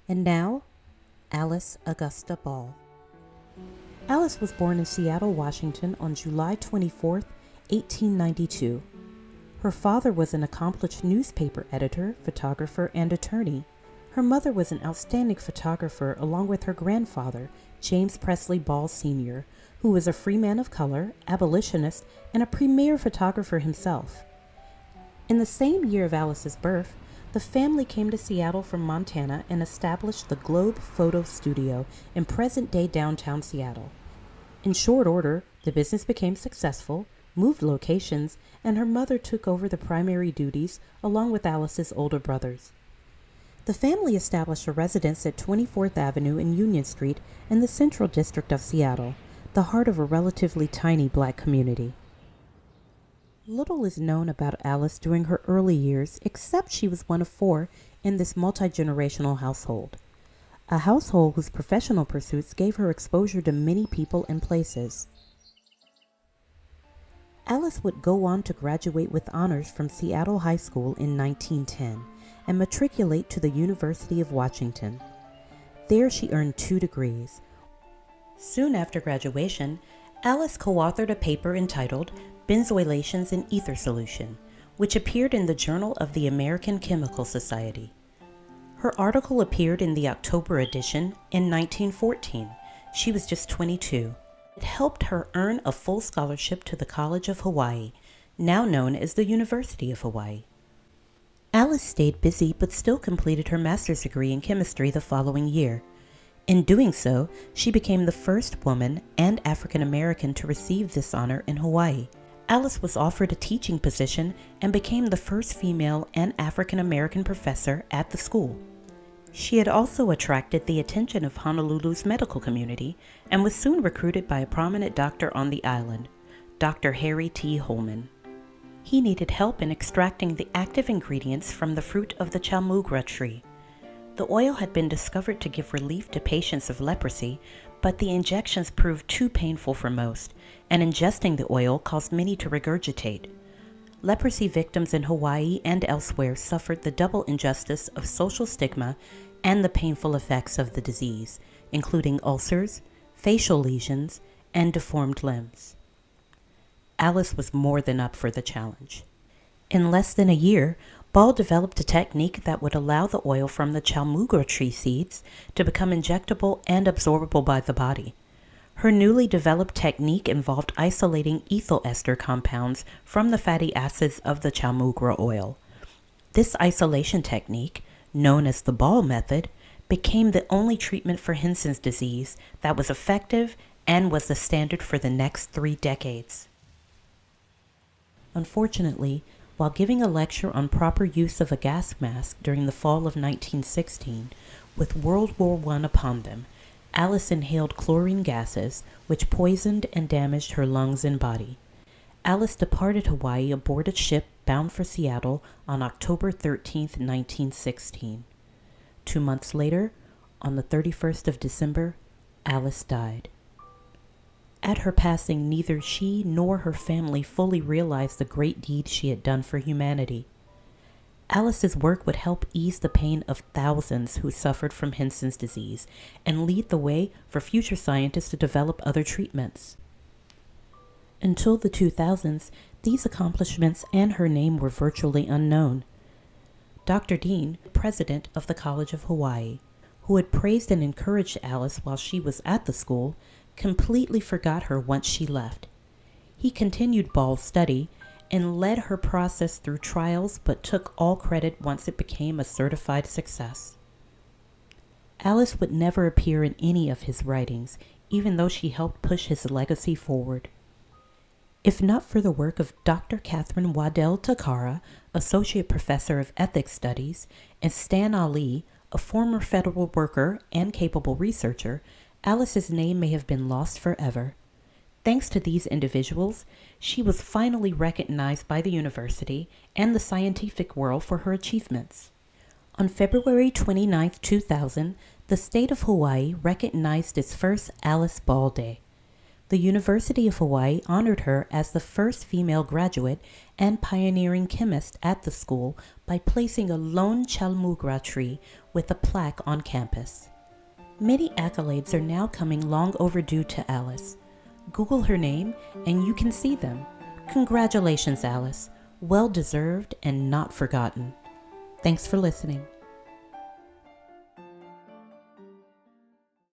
And now, Alice Augusta Ball. Alice was born in Seattle, Washington on July 24, 1892. Her father was an accomplished newspaper editor, photographer, and attorney. Her mother was an outstanding photographer along with her grandfather, James Presley Ball Sr., who was a free man of color, abolitionist, and a premier photographer himself. In the same year of Alice's birth, the family came to Seattle from Montana and established the Globe Photo Studio in present-day downtown Seattle. In short order, the business became successful, moved locations, and her mother took over the primary duties along with Alice's older brothers. The family established a residence at 24th Avenue and Union Street in the Central District of Seattle, the heart of a relatively tiny black community. Little is known about Alice during her early years, except she was one of four in this multi-generational household. A household whose professional pursuits gave her exposure to many people and places. Alice would go on to graduate with honors from Seattle High School in 1910 and matriculate to the University of Washington. There she earned 2 degrees. Soon after graduation, Alice co-authored a paper entitled Benzoylations in Ether Solution, which appeared in the Journal of the American Chemical Society. Her article appeared in the October edition in 1914. She was just 22. It helped her earn a full scholarship to the College of Hawaii, now known as the University of Hawaii. Alice stayed busy but still completed her master's degree in chemistry the following year. In doing so, she became the first woman and African American to receive this honor in Hawaii. Alice was offered a teaching position and became the first female and African American professor at the school. She had also attracted the attention of Honolulu's medical community and was soon recruited by a prominent doctor on the island, Dr. Harry T. Holman. He needed help in extracting the active ingredients from the fruit of the chalmugra tree. The oil had been discovered to give relief to patients of leprosy, but the injections proved too painful for most, and ingesting the oil caused many to regurgitate. Leprosy victims in Hawaii and elsewhere suffered the double injustice of social stigma and the painful effects of the disease, including ulcers, facial lesions, and deformed limbs. Alice was more than up for the challenge. In less than a year, Ball developed a technique that would allow the oil from the chalmugra tree seeds to become injectable and absorbable by the body. Her newly developed technique involved isolating ethyl ester compounds from the fatty acids of the chalmugra oil. This isolation technique, known as the Ball method, became the only treatment for Hansen's disease that was effective and was the standard for the next 3 decades. Unfortunately, while giving a lecture on proper use of a gas mask during the fall of 1916, with World War I upon them, Alice inhaled chlorine gases, which poisoned and damaged her lungs and body. Alice departed Hawaii aboard a ship bound for Seattle on October 13, 1916. 2 months later, on the 31st of December, Alice died. At her passing, neither she nor her family fully realized the great deed she had done for humanity. Alice's work would help ease the pain of thousands who suffered from Hansen's disease and lead the way for future scientists to develop other treatments. Until the 2000s, these accomplishments and her name were virtually unknown. Dr. Dean, president of the College of Hawaii, who had praised and encouraged Alice while she was at the school, completely forgot her once she left. He continued Ball's study and led her process through trials, but took all credit once it became a certified success. Alice would never appear in any of his writings, even though she helped push his legacy forward. If not for the work of Dr. Catherine Waddell Takara, Associate Professor of Ethics Studies, and Stan Ali, a former federal worker and capable researcher, Alice's name may have been lost forever. Thanks to these individuals, she was finally recognized by the university and the scientific world for her achievements. On February 29, 2000, the state of Hawaii recognized its first Alice Ball Day. The University of Hawaii honored her as the first female graduate and pioneering chemist at the school by placing a lone chalmugra tree with a plaque on campus. Many accolades are now coming long overdue to Alice. Google her name and you can see them. Congratulations, Alice. Well deserved and not forgotten. Thanks for listening.